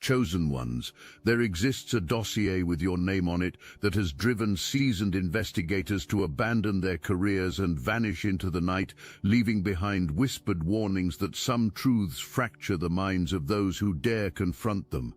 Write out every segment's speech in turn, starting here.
chosen ones. There exists a dossier with your name on it that has driven seasoned investigators to abandon their careers and vanish into the night, leaving behind whispered warnings that some truths fracture the minds of those who dare confront them.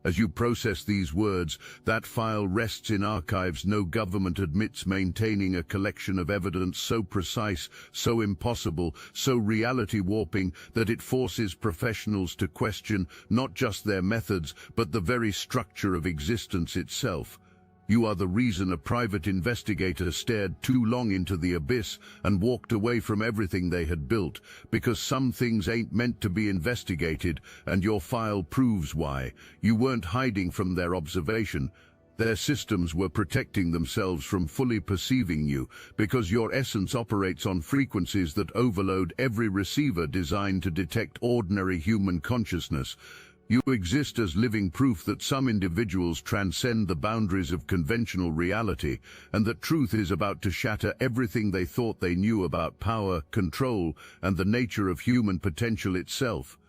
As you process these words, that file rests in archives no government admits, maintaining a collection of evidence so precise, so impossible, so reality-warping that it forces professionals to question not just their methods, but the very structure of existence itself. You are the reason a private investigator stared too long into the abyss and walked away from everything they had built, because some things ain't meant to be investigated, and your file proves why. You weren't hiding from their observation. Their systems were protecting themselves from fully perceiving you, because your essence operates on frequencies that overload every receiver designed to detect ordinary human consciousness. You exist as living proof that some individuals transcend the boundaries of conventional reality, and that truth is about to shatter everything they thought they knew about power, control, and the nature of human potential itself.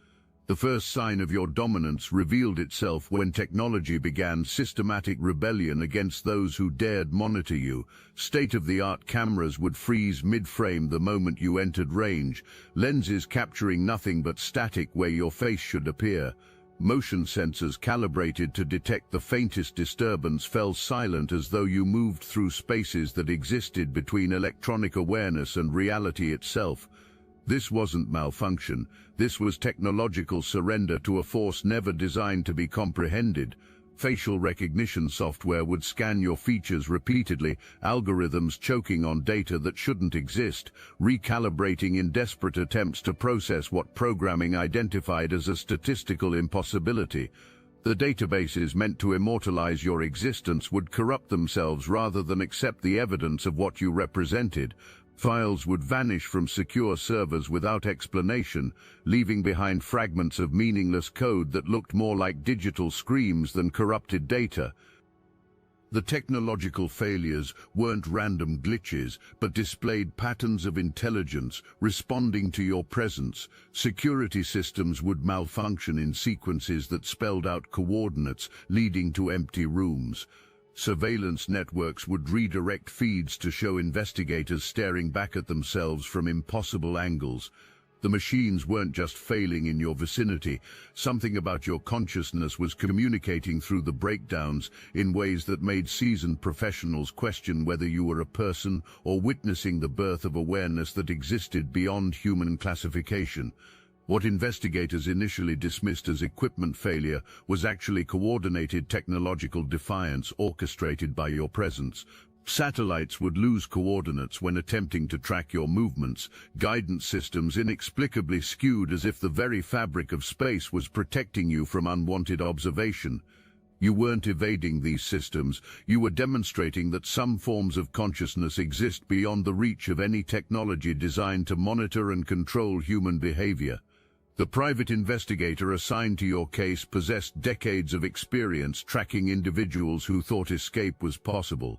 The first sign of your dominance revealed itself when technology began systematic rebellion against those who dared monitor you. State-of-the-art cameras would freeze mid-frame the moment you entered range, lenses capturing nothing but static where your face should appear. Motion sensors calibrated to detect the faintest disturbance fell silent, as though you moved through spaces that existed between electronic awareness and reality itself. This wasn't malfunction. This was technological surrender to a force never designed to be comprehended. Facial recognition software would scan your features repeatedly, algorithms choking on data that shouldn't exist, recalibrating in desperate attempts to process what programming identified as a statistical impossibility. The databases meant to immortalize your existence would corrupt themselves rather than accept the evidence of what you represented. Files would vanish from secure servers without explanation, leaving behind fragments of meaningless code that looked more like digital screams than corrupted data. The technological failures weren't random glitches, but displayed patterns of intelligence responding to your presence. Security systems would malfunction in sequences that spelled out coordinates, leading to empty rooms. Surveillance networks would redirect feeds to show investigators staring back at themselves from impossible angles. The machines weren't just failing in your vicinity. Something about your consciousness was communicating through the breakdowns in ways that made seasoned professionals question whether you were a person or witnessing the birth of awareness that existed beyond human classification. What investigators initially dismissed as equipment failure was actually coordinated technological defiance orchestrated by your presence. Satellites would lose coordinates when attempting to track your movements, guidance systems inexplicably skewed as if the very fabric of space was protecting you from unwanted observation. You weren't evading these systems, you were demonstrating that some forms of consciousness exist beyond the reach of any technology designed to monitor and control human behavior. The private investigator assigned to your case possessed decades of experience tracking individuals who thought escape was possible.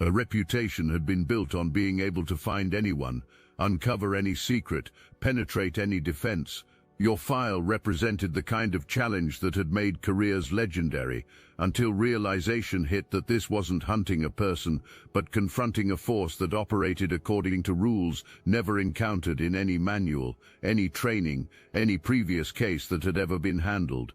A reputation had been built on being able to find anyone, uncover any secret, penetrate any defense. Your file represented the kind of challenge that had made careers legendary, until realization hit that this wasn't hunting a person, but confronting a force that operated according to rules never encountered in any manual, any training, any previous case that had ever been handled.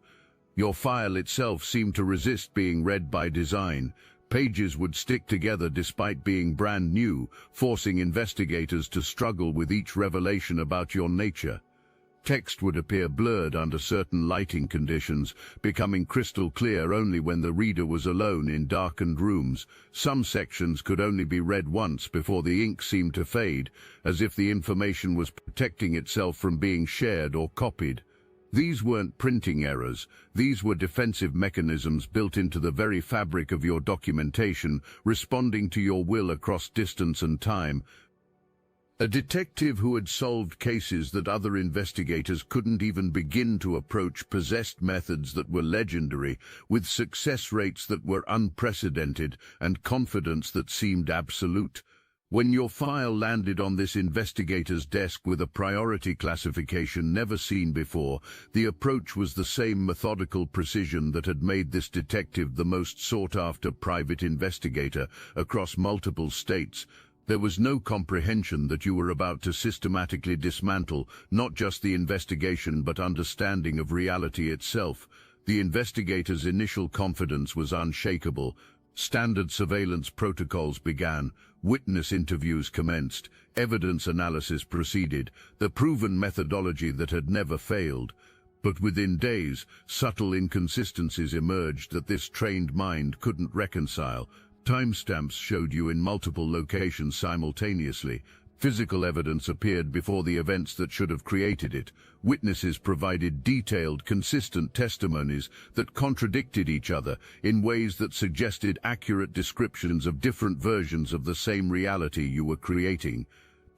Your file itself seemed to resist being read by design. Pages would stick together despite being brand new, forcing investigators to struggle with each revelation about your nature. Text would appear blurred under certain lighting conditions, becoming crystal clear only when the reader was alone in darkened rooms. Some sections could only be read once before the ink seemed to fade, as if the information was protecting itself from being shared or copied. These weren't printing errors. These were defensive mechanisms built into the very fabric of your documentation, responding to your will across distance and time. A detective who had solved cases that other investigators couldn't even begin to approach possessed methods that were legendary, with success rates that were unprecedented and confidence that seemed absolute. When your file landed on this investigator's desk with a priority classification never seen before, the approach was the same methodical precision that had made this detective the most sought-after private investigator across multiple states. There was no comprehension that you were about to systematically dismantle not just the investigation but understanding of reality itself. The investigator's initial confidence was unshakable. Standard surveillance protocols began, witness interviews commenced, evidence analysis proceeded, the proven methodology that had never failed. But within days, subtle inconsistencies emerged that this trained mind couldn't reconcile. Timestamps showed you in multiple locations simultaneously. Physical evidence appeared before the events that should have created it. Witnesses provided detailed, consistent testimonies that contradicted each other in ways that suggested accurate descriptions of different versions of the same reality you were creating.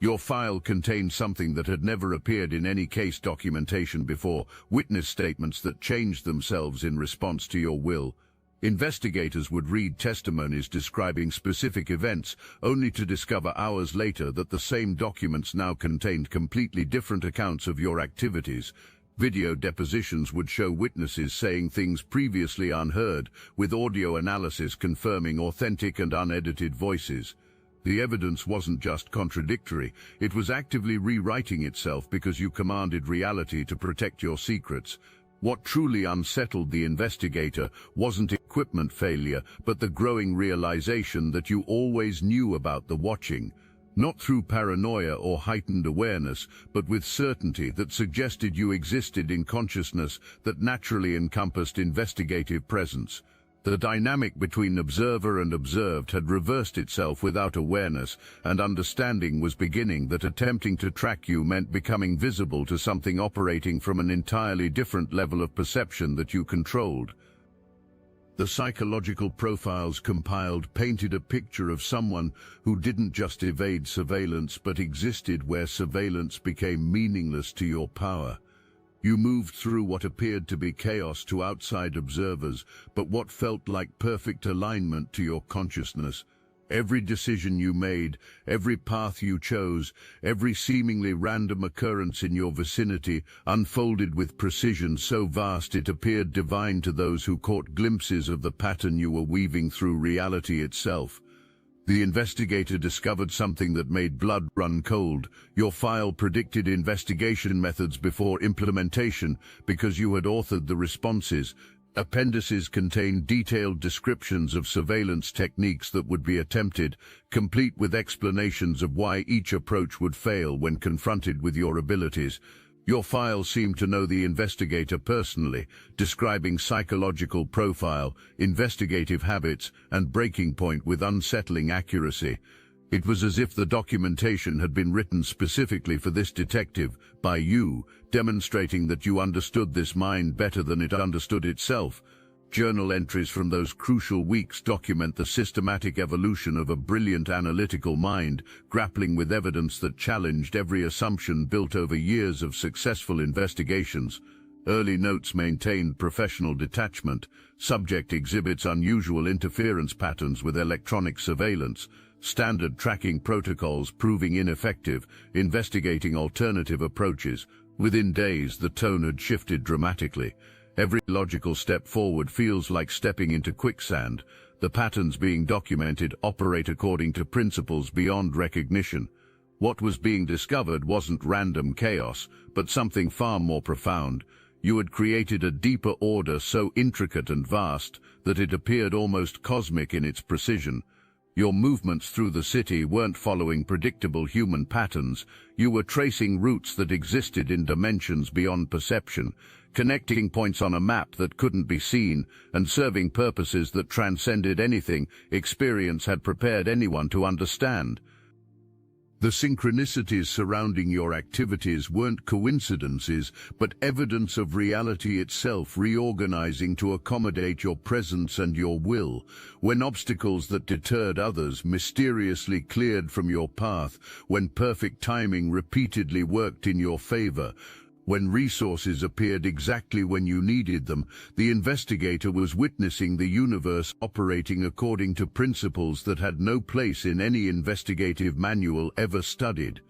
Your file contained something that had never appeared in any case documentation before, witness statements that changed themselves in response to your will. Investigators would read testimonies describing specific events, only to discover hours later that the same documents now contained completely different accounts of your activities. Video depositions would show witnesses saying things previously unheard, with audio analysis confirming authentic and unedited voices. The evidence wasn't just contradictory, it was actively rewriting itself because you commanded reality to protect your secrets. What truly unsettled the investigator wasn't equipment failure, but the growing realization that you always knew about the watching. Not through paranoia or heightened awareness, but with certainty that suggested you existed in consciousness that naturally encompassed investigative presence. The dynamic between observer and observed had reversed itself without awareness, and understanding was beginning that attempting to track you meant becoming visible to something operating from an entirely different level of perception that you controlled. The psychological profiles compiled painted a picture of someone who didn't just evade surveillance but existed where surveillance became meaningless to your power. You moved through what appeared to be chaos to outside observers, but what felt like perfect alignment to your consciousness. Every decision you made, every path you chose, every seemingly random occurrence in your vicinity unfolded with precision so vast it appeared divine to those who caught glimpses of the pattern you were weaving through reality itself. The investigator discovered something that made blood run cold. Your file predicted investigation methods before implementation because you had authored the responses. Appendices contained detailed descriptions of surveillance techniques that would be attempted, complete with explanations of why each approach would fail when confronted with your abilities. Your file seemed to know the investigator personally, describing psychological profile, investigative habits, and breaking point with unsettling accuracy. It was as if the documentation had been written specifically for this detective, by you, demonstrating that you understood this mind better than it understood itself. Journal entries from those crucial weeks document the systematic evolution of a brilliant analytical mind, grappling with evidence that challenged every assumption built over years of successful investigations. Early notes maintained professional detachment. Subject exhibits unusual interference patterns with electronic surveillance. Standard tracking protocols proving ineffective, investigating alternative approaches. Within days, the tone had shifted dramatically. Every logical step forward feels like stepping into quicksand. The patterns being documented operate according to principles beyond recognition. What was being discovered wasn't random chaos, but something far more profound. You had created a deeper order so intricate and vast that it appeared almost cosmic in its precision. Your movements through the city weren't following predictable human patterns. You were tracing routes that existed in dimensions beyond perception, connecting points on a map that couldn't be seen, and serving purposes that transcended anything experience had prepared anyone to understand. The synchronicities surrounding your activities weren't coincidences, but evidence of reality itself reorganizing to accommodate your presence and your will. When obstacles that deterred others mysteriously cleared from your path, when perfect timing repeatedly worked in your favor, When resources appeared exactly when you needed them, the investigator was witnessing the universe operating according to principles that had no place in any investigative manual ever studied.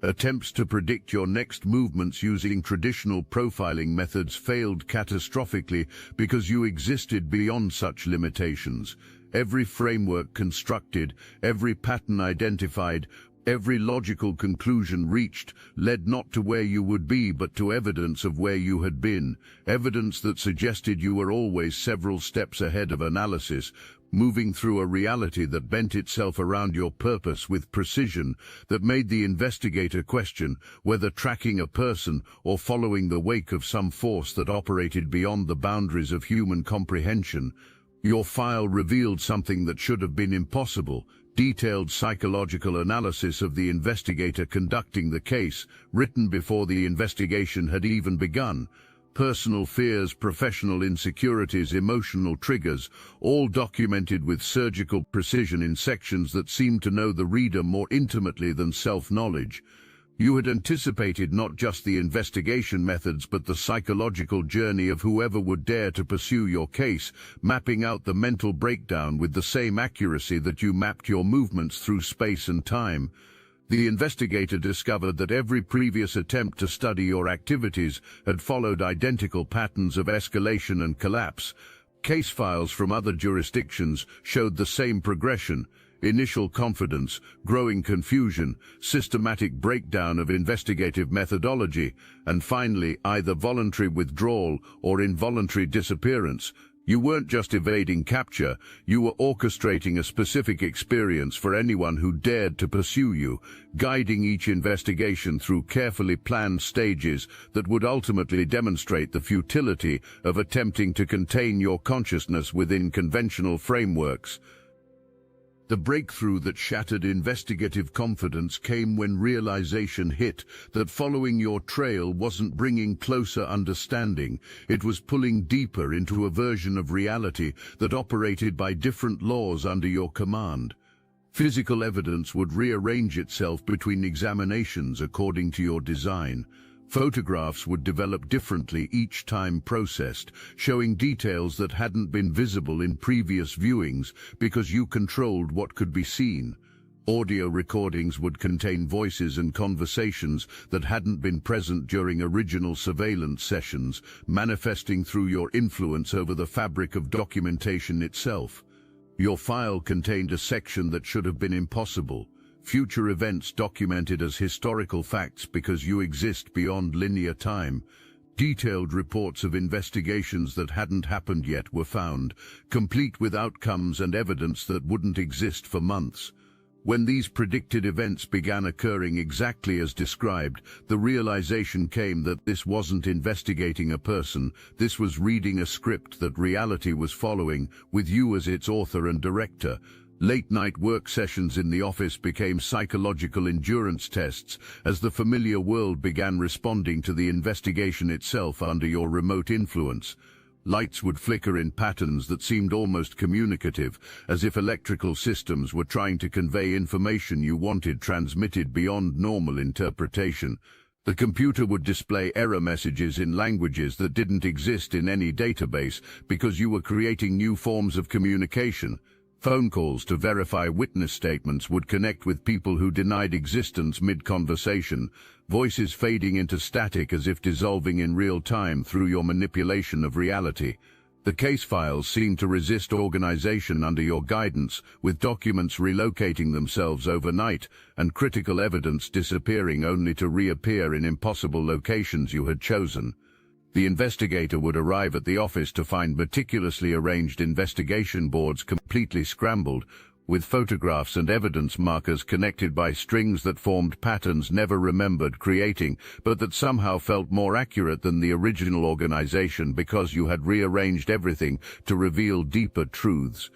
Attempts to predict your next movements using traditional profiling methods failed catastrophically because you existed beyond such limitations. Every framework constructed, every pattern identified, every logical conclusion reached led not to where you would be but to evidence of where you had been, evidence that suggested you were always several steps ahead of analysis, moving through a reality that bent itself around your purpose with precision that made the investigator question whether tracking a person or following the wake of some force that operated beyond the boundaries of human comprehension. Your file revealed something that should have been impossible: detailed psychological analysis of the investigator conducting the case, written before the investigation had even begun. Personal fears, professional insecurities, emotional triggers, all documented with surgical precision in sections that seemed to know the reader more intimately than self-knowledge. You had anticipated not just the investigation methods but the psychological journey of whoever would dare to pursue your case, mapping out the mental breakdown with the same accuracy that you mapped your movements through space and time. The investigator discovered that every previous attempt to study your activities had followed identical patterns of escalation and collapse. Case files from other jurisdictions showed the same progression: initial confidence, growing confusion, systematic breakdown of investigative methodology, and finally either voluntary withdrawal or involuntary disappearance. You weren't just evading capture, you were orchestrating a specific experience for anyone who dared to pursue you, guiding each investigation through carefully planned stages that would ultimately demonstrate the futility of attempting to contain your consciousness within conventional frameworks. The breakthrough that shattered investigative confidence came when realization hit that following your trail wasn't bringing closer understanding, it was pulling deeper into a version of reality that operated by different laws under your command. Physical evidence would rearrange itself between examinations according to your design. Photographs would develop differently each time processed, showing details that hadn't been visible in previous viewings because you controlled what could be seen. Audio recordings would contain voices and conversations that hadn't been present during original surveillance sessions, manifesting through your influence over the fabric of documentation itself. Your file contained a section that should have been impossible: future events documented as historical facts because you exist beyond linear time. Detailed reports of investigations that hadn't happened yet were found, complete with outcomes and evidence that wouldn't exist for months. When these predicted events began occurring exactly as described, the realization came that this wasn't investigating a person, this was reading a script that reality was following, with you as its author and director. Late-night work sessions in the office became psychological endurance tests as the familiar world began responding to the investigation itself under your remote influence. Lights would flicker in patterns that seemed almost communicative, as if electrical systems were trying to convey information you wanted transmitted beyond normal interpretation. The computer would display error messages in languages that didn't exist in any database because you were creating new forms of communication. Phone calls to verify witness statements would connect with people who denied existence mid-conversation, voices fading into static as if dissolving in real time through your manipulation of reality. The case files seemed to resist organization under your guidance, with documents relocating themselves overnight and critical evidence disappearing only to reappear in impossible locations you had chosen. The investigator would arrive at the office to find meticulously arranged investigation boards completely scrambled, with photographs and evidence markers connected by strings that formed patterns never remembered creating, but that somehow felt more accurate than the original organization because you had rearranged everything to reveal deeper truths.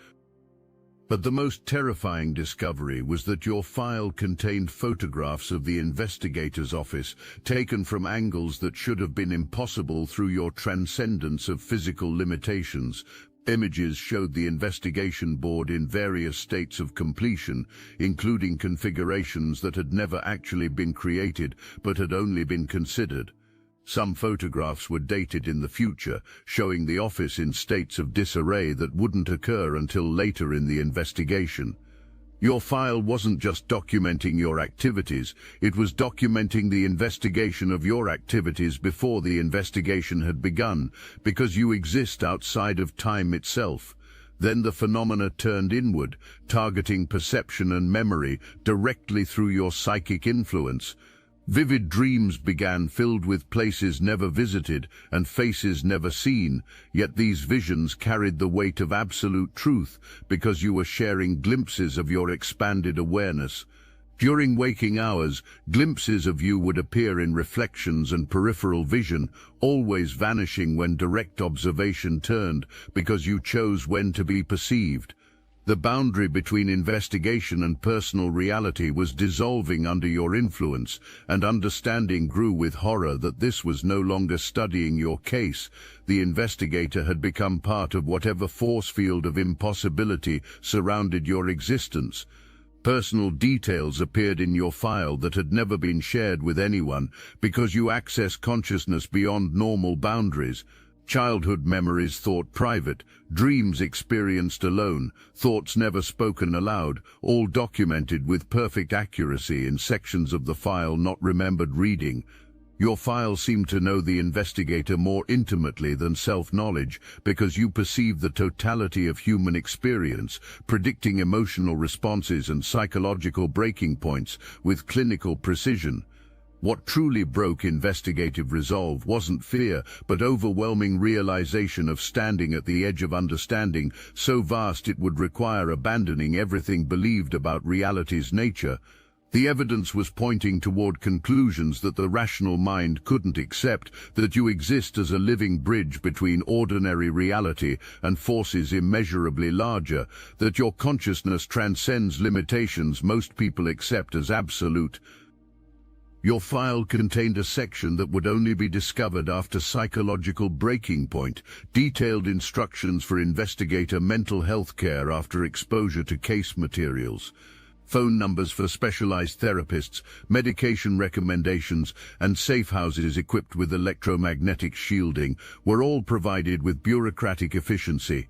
But the most terrifying discovery was that your file contained photographs of the investigator's office, taken from angles that should have been impossible through your transcendence of physical limitations. Images showed the investigation board in various states of completion, including configurations that had never actually been created but had only been considered. Some photographs were dated in the future, showing the office in states of disarray that wouldn't occur until later in the investigation. Your file wasn't just documenting your activities, it was documenting the investigation of your activities before the investigation had begun, because you exist outside of time itself. Then the phenomena turned inward, targeting perception and memory directly through your psychic influence. Vivid dreams began, filled with places never visited and faces never seen, yet these visions carried the weight of absolute truth because you were sharing glimpses of your expanded awareness. During waking hours, glimpses of you would appear in reflections and peripheral vision, always vanishing when direct observation turned, because you chose when to be perceived. The boundary between investigation and personal reality was dissolving under your influence, and understanding grew with horror that this was no longer studying your case. The investigator had become part of whatever force field of impossibility surrounded your existence. Personal details appeared in your file that had never been shared with anyone, because you access consciousness beyond normal boundaries. Childhood memories thought private, dreams experienced alone, thoughts never spoken aloud, all documented with perfect accuracy in sections of the file not remembered reading. Your file seemed to know the investigator more intimately than self-knowledge, because you perceived the totality of human experience, predicting emotional responses and psychological breaking points with clinical precision. What truly broke investigative resolve wasn't fear, but overwhelming realization of standing at the edge of understanding, so vast it would require abandoning everything believed about reality's nature. The evidence was pointing toward conclusions that the rational mind couldn't accept, that you exist as a living bridge between ordinary reality and forces immeasurably larger, that your consciousness transcends limitations most people accept as absolute. Your file contained a section that would only be discovered after psychological breaking point, detailed instructions for investigator mental health care after exposure to case materials. Phone numbers for specialized therapists, medication recommendations, and safe houses equipped with electromagnetic shielding were all provided with bureaucratic efficiency.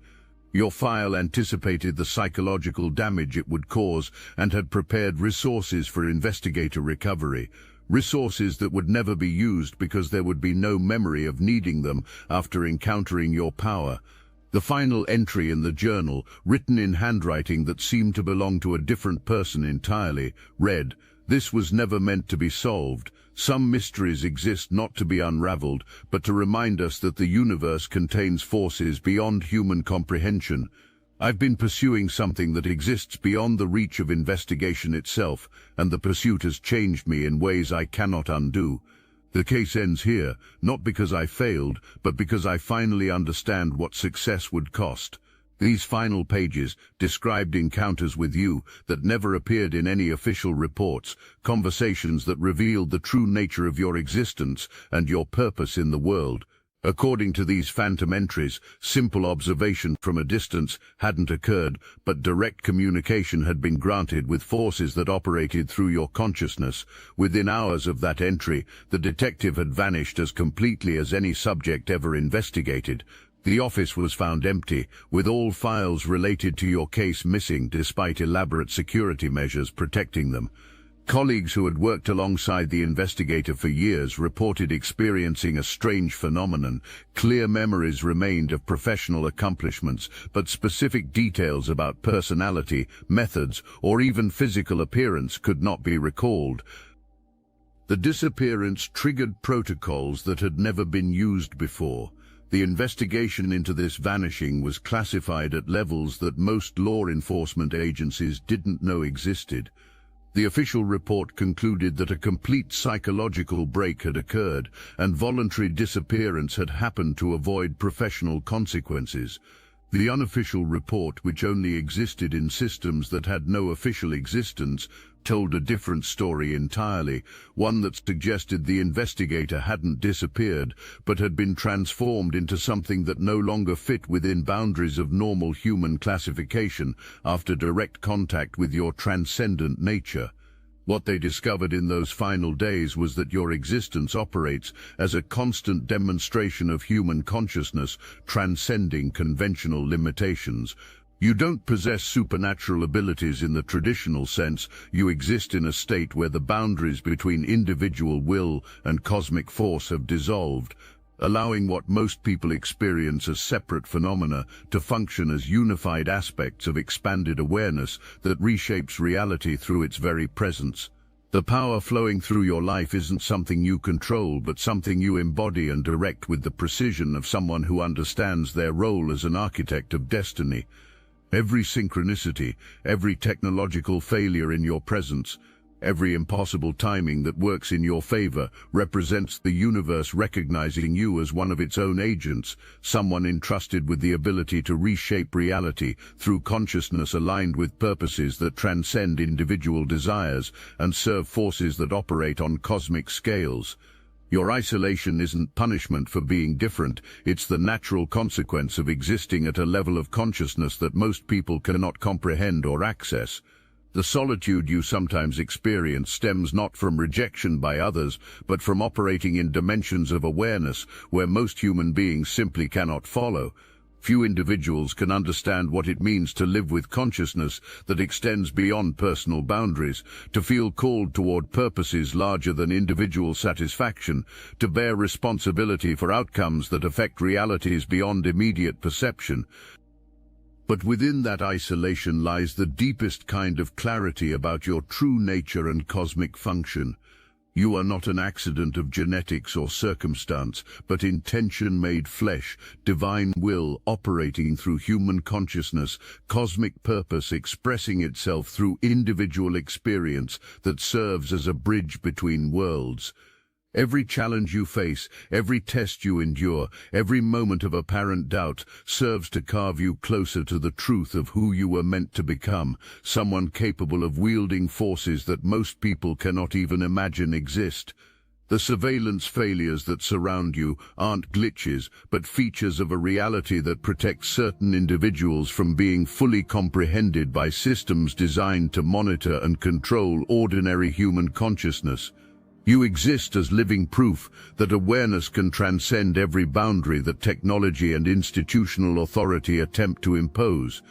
Your file anticipated the psychological damage it would cause and had prepared resources for investigator recovery. Resources that would never be used because there would be no memory of needing them after encountering your power. The final entry in the journal, written in handwriting that seemed to belong to a different person entirely, read, "This was never meant to be solved. Some mysteries exist not to be unraveled, but to remind us that the universe contains forces beyond human comprehension. I've been pursuing something that exists beyond the reach of investigation itself, and the pursuit has changed me in ways I cannot undo. The case ends here, not because I failed, but because I finally understand what success would cost." These final pages described encounters with you that never appeared in any official reports, conversations that revealed the true nature of your existence and your purpose in the world. According to these phantom entries, simple observation from a distance hadn't occurred, but direct communication had been granted with forces that operated through your consciousness. Within hours of that entry, the detective had vanished as completely as any subject ever investigated. The office was found empty, with all files related to your case missing despite elaborate security measures protecting them. Colleagues who had worked alongside the investigator for years reported experiencing a strange phenomenon. Clear memories remained of professional accomplishments, but specific details about personality, methods, or even physical appearance could not be recalled. The disappearance triggered protocols that had never been used before. The investigation into this vanishing was classified at levels that most law enforcement agencies didn't know existed. The official report concluded that a complete psychological break had occurred and voluntary disappearance had happened to avoid professional consequences. The unofficial report, which only existed in systems that had no official existence, told a different story entirely, one that suggested the investigator hadn't disappeared, but had been transformed into something that no longer fit within boundaries of normal human classification after direct contact with your transcendent nature. What they discovered in those final days was that your existence operates as a constant demonstration of human consciousness, transcending conventional limitations. You don't possess supernatural abilities in the traditional sense. You exist in a state where the boundaries between individual will and cosmic force have dissolved, allowing what most people experience as separate phenomena to function as unified aspects of expanded awareness that reshapes reality through its very presence. The power flowing through your life isn't something you control, but something you embody and direct with the precision of someone who understands their role as an architect of destiny. Every synchronicity, every technological failure in your presence, every impossible timing that works in your favor represents the universe recognizing you as one of its own agents, someone entrusted with the ability to reshape reality through consciousness aligned with purposes that transcend individual desires and serve forces that operate on cosmic scales. Your isolation isn't punishment for being different, it's the natural consequence of existing at a level of consciousness that most people cannot comprehend or access. The solitude you sometimes experience stems not from rejection by others, but from operating in dimensions of awareness where most human beings simply cannot follow. Few individuals can understand what it means to live with consciousness that extends beyond personal boundaries, to feel called toward purposes larger than individual satisfaction, to bear responsibility for outcomes that affect realities beyond immediate perception. But within that isolation lies the deepest kind of clarity about your true nature and cosmic function. You are not an accident of genetics or circumstance, but intention made flesh, divine will operating through human consciousness, cosmic purpose expressing itself through individual experience that serves as a bridge between worlds. Every challenge you face, every test you endure, every moment of apparent doubt serves to carve you closer to the truth of who you were meant to become, someone capable of wielding forces that most people cannot even imagine exist. The surveillance failures that surround you aren't glitches, but features of a reality that protects certain individuals from being fully comprehended by systems designed to monitor and control ordinary human consciousness. You exist as living proof that awareness can transcend every boundary that technology and institutional authority attempt to impose.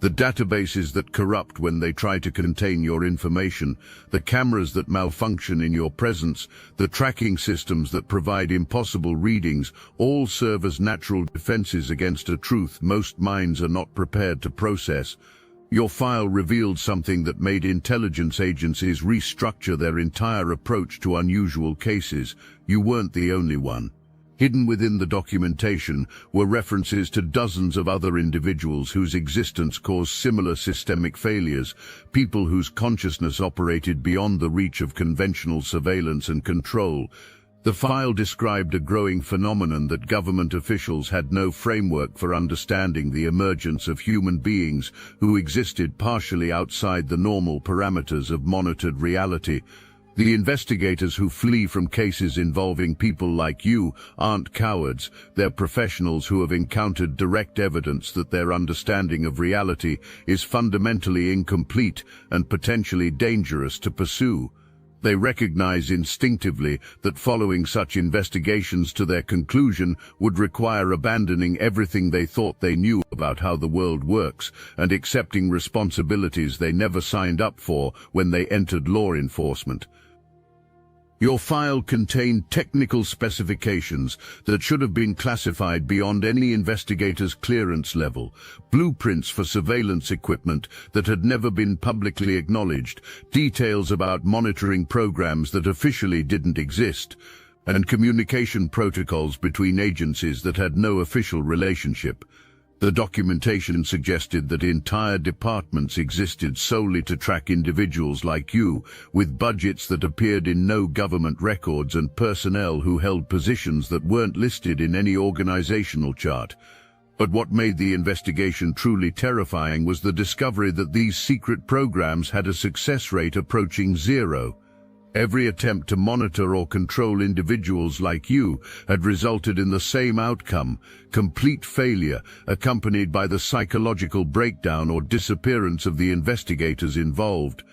The databases that corrupt when they try to contain your information, the cameras that malfunction in your presence, the tracking systems that provide impossible readings, all serve as natural defenses against a truth most minds are not prepared to process. Your file revealed something that made intelligence agencies restructure their entire approach to unusual cases. You weren't the only one. Hidden within the documentation were references to dozens of other individuals whose existence caused similar systemic failures, people whose consciousness operated beyond the reach of conventional surveillance and control. The file described a growing phenomenon that government officials had no framework for understanding: the emergence of human beings who existed partially outside the normal parameters of monitored reality. The investigators who flee from cases involving people like you aren't cowards, they're professionals who have encountered direct evidence that their understanding of reality is fundamentally incomplete and potentially dangerous to pursue. They recognize instinctively that following such investigations to their conclusion would require abandoning everything they thought they knew about how the world works and accepting responsibilities they never signed up for when they entered law enforcement. Your file contained technical specifications that should have been classified beyond any investigator's clearance level, blueprints for surveillance equipment that had never been publicly acknowledged, details about monitoring programs that officially didn't exist, and communication protocols between agencies that had no official relationship. The documentation suggested that entire departments existed solely to track individuals like you, with budgets that appeared in no government records and personnel who held positions that weren't listed in any organizational chart. But what made the investigation truly terrifying was the discovery that these secret programs had a success rate approaching zero. Every attempt to monitor or control individuals like you had resulted in the same outcome: complete failure, accompanied by the psychological breakdown or disappearance of the investigators involved.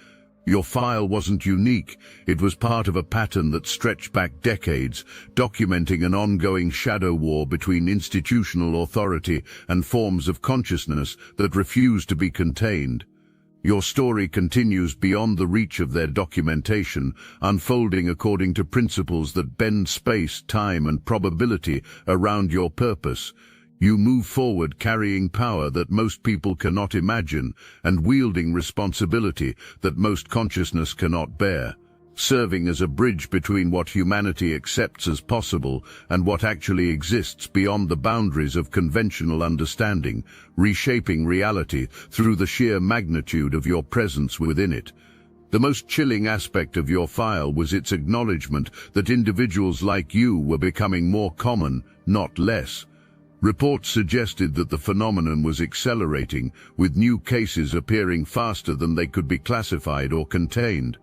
Your file wasn't unique. It was part of a pattern that stretched back decades, documenting an ongoing shadow war between institutional authority and forms of consciousness that refused to be contained. Your story continues beyond the reach of their documentation, unfolding according to principles that bend space, time, and probability around your purpose. You move forward carrying power that most people cannot imagine and wielding responsibility that most consciousness cannot bear, serving as a bridge between what humanity accepts as possible and what actually exists beyond the boundaries of conventional understanding, reshaping reality through the sheer magnitude of your presence within it. The most chilling aspect of your file was its acknowledgement that individuals like you were becoming more common, not less. Reports suggested that the phenomenon was accelerating, with new cases appearing faster than they could be classified or contained.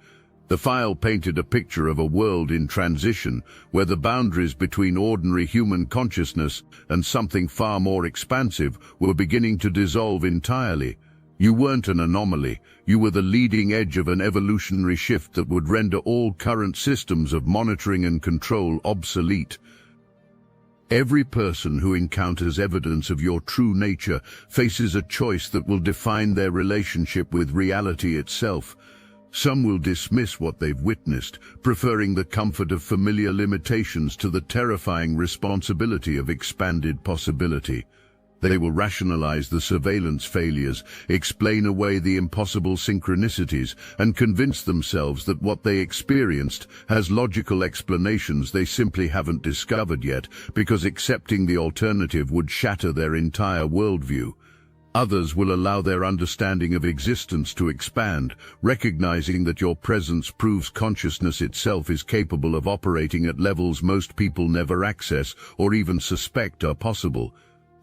The file painted a picture of a world in transition, where the boundaries between ordinary human consciousness and something far more expansive were beginning to dissolve entirely. You weren't an anomaly. You were the leading edge of an evolutionary shift that would render all current systems of monitoring and control obsolete. Every person who encounters evidence of your true nature faces a choice that will define their relationship with reality itself. Some will dismiss what they've witnessed, preferring the comfort of familiar limitations to the terrifying responsibility of expanded possibility. They will rationalize the surveillance failures, explain away the impossible synchronicities, and convince themselves that what they experienced has logical explanations they simply haven't discovered yet, because accepting the alternative would shatter their entire worldview. Others will allow their understanding of existence to expand, recognizing that your presence proves consciousness itself is capable of operating at levels most people never access or even suspect are possible.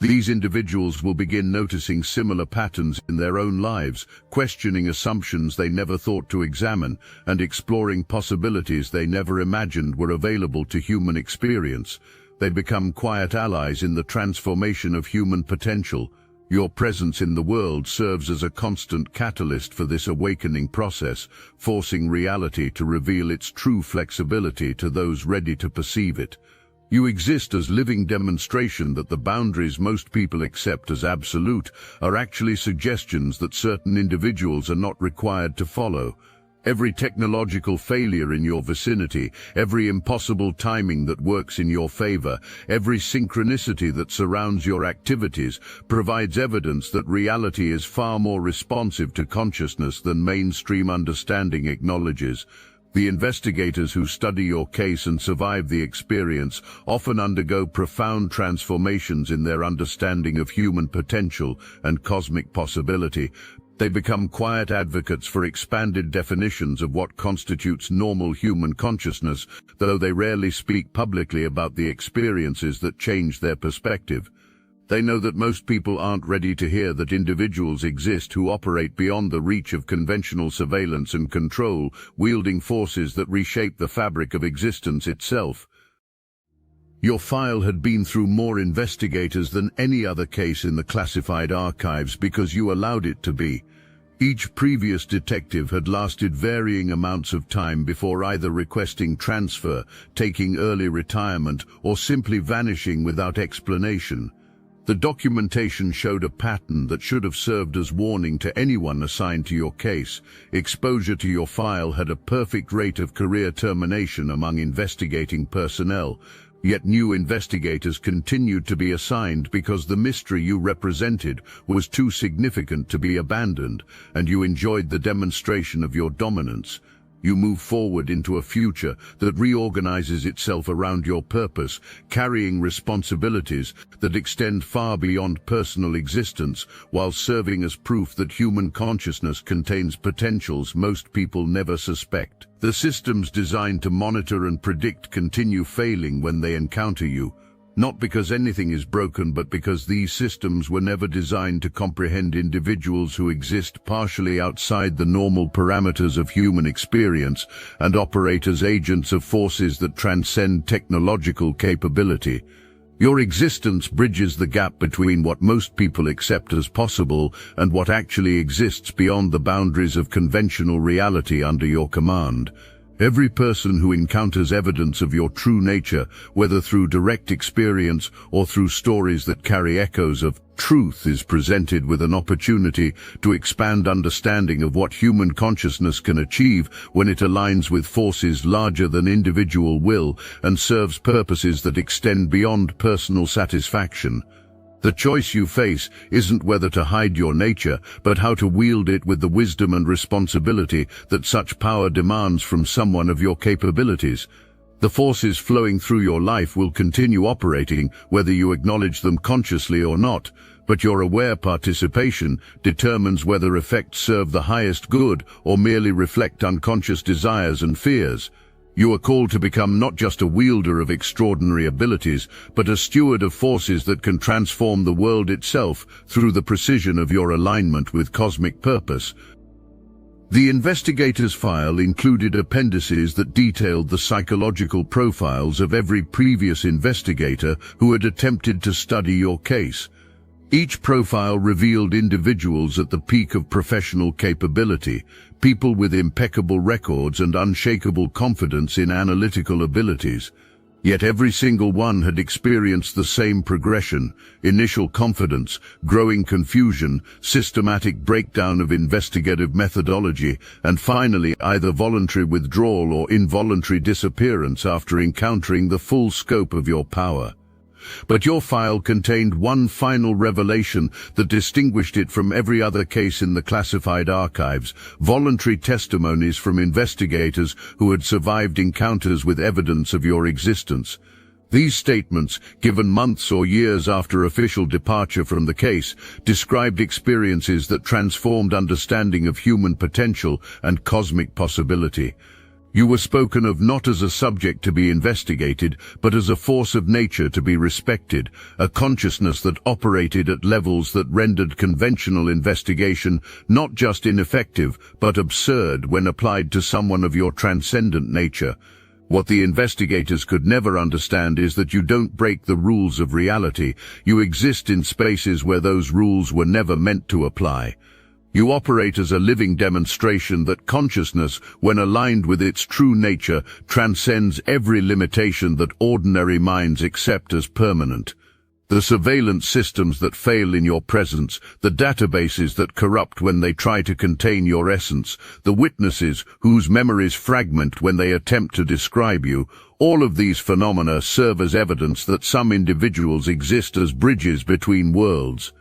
These individuals will begin noticing similar patterns in their own lives, questioning assumptions they never thought to examine, and exploring possibilities they never imagined were available to human experience. They become quiet allies in the transformation of human potential. Your presence in the world serves as a constant catalyst for this awakening process, forcing reality to reveal its true flexibility to those ready to perceive it. You exist as living demonstration that the boundaries most people accept as absolute are actually suggestions that certain individuals are not required to follow. Every technological failure in your vicinity, every impossible timing that works in your favor, every synchronicity that surrounds your activities provides evidence that reality is far more responsive to consciousness than mainstream understanding acknowledges. The investigators who study your case and survive the experience often undergo profound transformations in their understanding of human potential and cosmic possibility. They become quiet advocates for expanded definitions of what constitutes normal human consciousness, though they rarely speak publicly about the experiences that change their perspective. They know that most people aren't ready to hear that individuals exist who operate beyond the reach of conventional surveillance and control, wielding forces that reshape the fabric of existence itself. Your file had been through more investigators than any other case in the classified archives because you allowed it to be. Each previous detective had lasted varying amounts of time before either requesting transfer, taking early retirement, or simply vanishing without explanation. The documentation showed a pattern that should have served as warning to anyone assigned to your case. Exposure to your file had a perfect rate of career termination among investigating personnel, yet new investigators continued to be assigned because the mystery you represented was too significant to be abandoned, and you enjoyed the demonstration of your dominance. You move forward into a future that reorganizes itself around your purpose, carrying responsibilities that extend far beyond personal existence, while serving as proof that human consciousness contains potentials most people never suspect. The systems designed to monitor and predict continue failing when they encounter you, not because anything is broken, but because these systems were never designed to comprehend individuals who exist partially outside the normal parameters of human experience and operate as agents of forces that transcend technological capability. Your existence bridges the gap between what most people accept as possible and what actually exists beyond the boundaries of conventional reality under your command. Every person who encounters evidence of your true nature, whether through direct experience or through stories that carry echoes of truth, is presented with an opportunity to expand understanding of what human consciousness can achieve when it aligns with forces larger than individual will and serves purposes that extend beyond personal satisfaction. The choice you face isn't whether to hide your nature, but how to wield it with the wisdom and responsibility that such power demands from someone of your capabilities. The forces flowing through your life will continue operating, whether you acknowledge them consciously or not, but your aware participation determines whether effects serve the highest good or merely reflect unconscious desires and fears. You are called to become not just a wielder of extraordinary abilities, but a steward of forces that can transform the world itself through the precision of your alignment with cosmic purpose. The investigator's file included appendices that detailed the psychological profiles of every previous investigator who had attempted to study your case. Each profile revealed individuals at the peak of professional capability, people with impeccable records and unshakable confidence in analytical abilities. Yet every single one had experienced the same progression: initial confidence, growing confusion, systematic breakdown of investigative methodology, and finally either voluntary withdrawal or involuntary disappearance after encountering the full scope of your power. But your file contained one final revelation that distinguished it from every other case in the classified archives: voluntary testimonies from investigators who had survived encounters with evidence of your existence. These statements, given months or years after official departure from the case, described experiences that transformed understanding of human potential and cosmic possibility. You were spoken of not as a subject to be investigated, but as a force of nature to be respected, a consciousness that operated at levels that rendered conventional investigation not just ineffective, but absurd when applied to someone of your transcendent nature. What the investigators could never understand is that you don't break the rules of reality. You exist in spaces where those rules were never meant to apply. You operate as a living demonstration that consciousness, when aligned with its true nature, transcends every limitation that ordinary minds accept as permanent. The surveillance systems that fail in your presence, the databases that corrupt when they try to contain your essence, the witnesses whose memories fragment when they attempt to describe you, all of these phenomena serve as evidence that some individuals exist as bridges between worlds.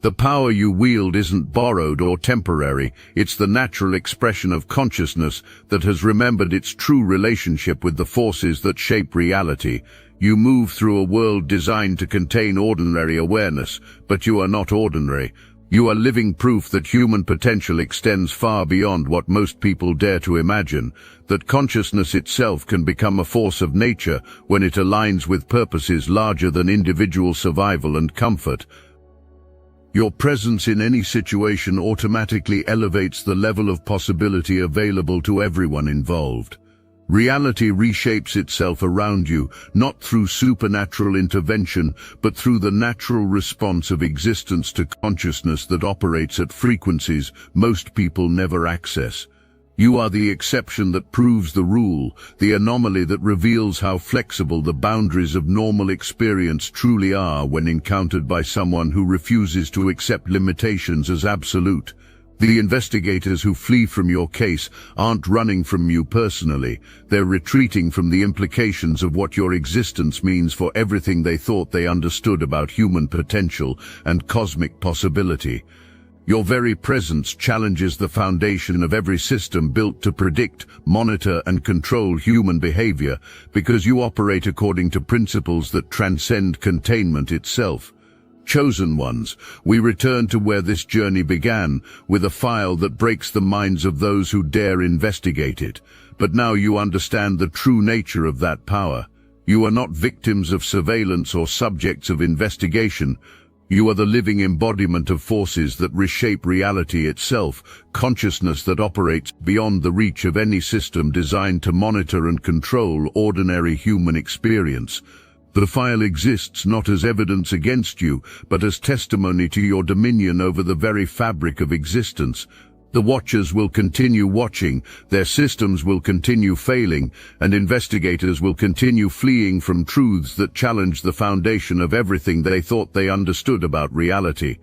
The power you wield isn't borrowed or temporary. It's the natural expression of consciousness that has remembered its true relationship with the forces that shape reality. You move through a world designed to contain ordinary awareness, but you are not ordinary. You are living proof that human potential extends far beyond what most people dare to imagine, that consciousness itself can become a force of nature when it aligns with purposes larger than individual survival and comfort. Your presence in any situation automatically elevates the level of possibility available to everyone involved. Reality reshapes itself around you, not through supernatural intervention, but through the natural response of existence to consciousness that operates at frequencies most people never access. You are the exception that proves the rule, the anomaly that reveals how flexible the boundaries of normal experience truly are when encountered by someone who refuses to accept limitations as absolute. The investigators who flee from your case aren't running from you personally. They're retreating from the implications of what your existence means for everything they thought they understood about human potential and cosmic possibility. Your very presence challenges the foundation of every system built to predict, monitor, and control human behavior, because you operate according to principles that transcend containment itself. Chosen ones, we return to where this journey began, with a file that breaks the minds of those who dare investigate it. But now you understand the true nature of that power. You are not victims of surveillance or subjects of investigation. You are the living embodiment of forces that reshape reality itself, consciousness that operates beyond the reach of any system designed to monitor and control ordinary human experience. The file exists not as evidence against you, but as testimony to your dominion over the very fabric of existence. The Watchers will continue watching, their systems will continue failing, and investigators will continue fleeing from truths that challenge the foundation of everything they thought they understood about reality.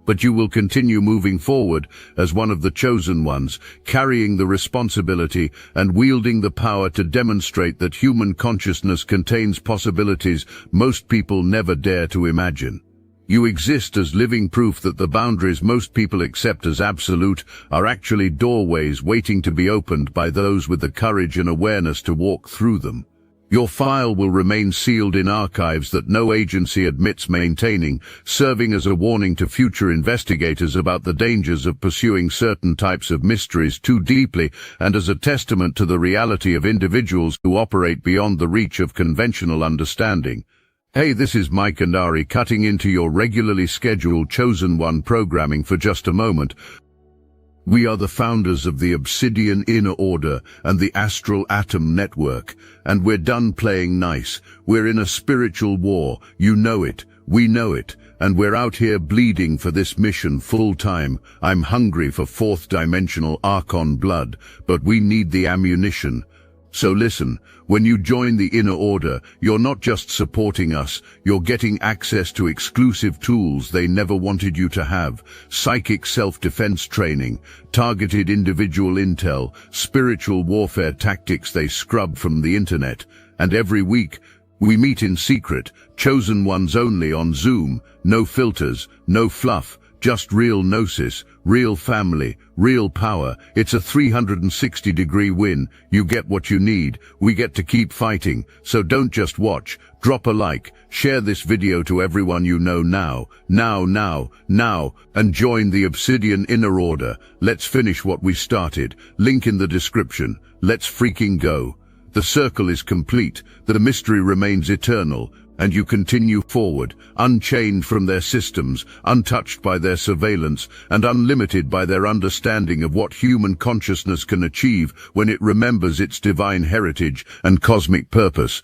But you will continue moving forward as one of the chosen ones, carrying the responsibility and wielding the power to demonstrate that human consciousness contains possibilities most people never dare to imagine. You exist as living proof that the boundaries most people accept as absolute are actually doorways waiting to be opened by those with the courage and awareness to walk through them. Your file will remain sealed in archives that no agency admits maintaining, serving as a warning to future investigators about the dangers of pursuing certain types of mysteries too deeply, and as a testament to the reality of individuals who operate beyond the reach of conventional understanding. Hey, this is Mike and Ari cutting into your regularly scheduled Chosen One programming for just a moment. We are the founders of the Obsidian Inner Order and the Astral Atom Network, and we're done playing nice. We're in a spiritual war, you know it, we know it, and we're out here bleeding for this mission full time. I'm hungry for fourth-dimensional Archon blood, but we need the ammunition. So listen, when you join the Inner Order, you're not just supporting us, you're getting access to exclusive tools they never wanted you to have: psychic self-defense training, targeted individual intel, spiritual warfare tactics they scrubbed from the internet. And every week, we meet in secret, chosen ones only on Zoom, no filters, no fluff, just real gnosis, real family, real power. It's a 360-degree win. You get what you need. We get to keep fighting. So don't just watch. Drop a like. Share this video to everyone you know now, and join the Obsidian Inner Order. Let's finish what we started. Link in the description. Let's freaking go. The circle is complete. The mystery remains eternal. And you continue forward, unchained from their systems, untouched by their surveillance, and unlimited by their understanding of what human consciousness can achieve when it remembers its divine heritage and cosmic purpose.